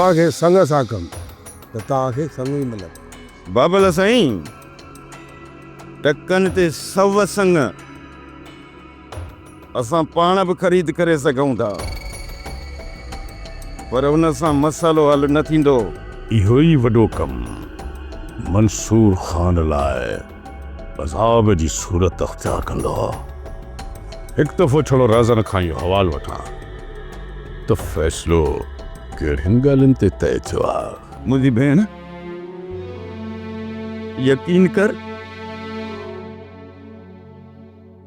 तव्हांखे संग सां कमु त तव्हांखे संग ई मिलंदो। बाबल साईं, टकनि ते 100 संग असां पाण बि ख़रीद करे सघूं था, पर उन सां मसालो हल न थींदो। इहो ई वॾो कमु मंसूर ख़ान लाइ अज़ाब जी सूरत अख़्तियार कंदो। हिकु दफ़ो छड़ो राज़न खां इहो हवालु वठां त फ़ैसिलो कहिड़ियुनि ॻाल्हियुनि ते तइ थियो आहे। मुंहिंजी भेण, यकीन कर,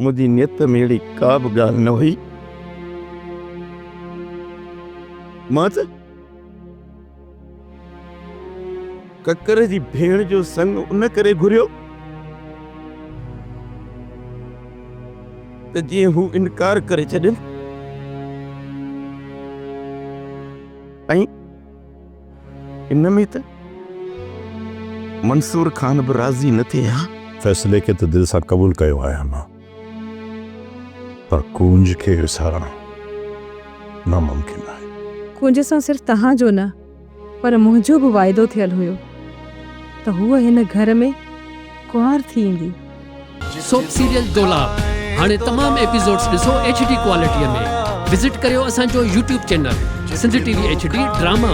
मुंहिंजी नियत में अहिड़ी का बि ॻाल्हि न हुई। मां त ककर जी भेण जो संग उन करे घुरियो त जीअं हू इनकार करे छॾनि ऐं इन में त मंसूर ख़ान बि राज़ी न थिए। हा, फ़ैसिले खे त दिलि सां क़बूल कयो आहे मां, पर कूंज खे विसारणु नामुमकिन आहे। कुंज सां सिर्फ़ु तव्हांजो न पर मुंहिंजो बि वाइदो थियल हुयो त हूअ हिन घर में कुंवार थी ईंदी। सोप सीरियल दोलाब हाणे तमाम एपिसोड्स ॾिसो HD क्वालिटीअ में। विज़िट करियो असांजो YouTube channel Sindh TV HD drama.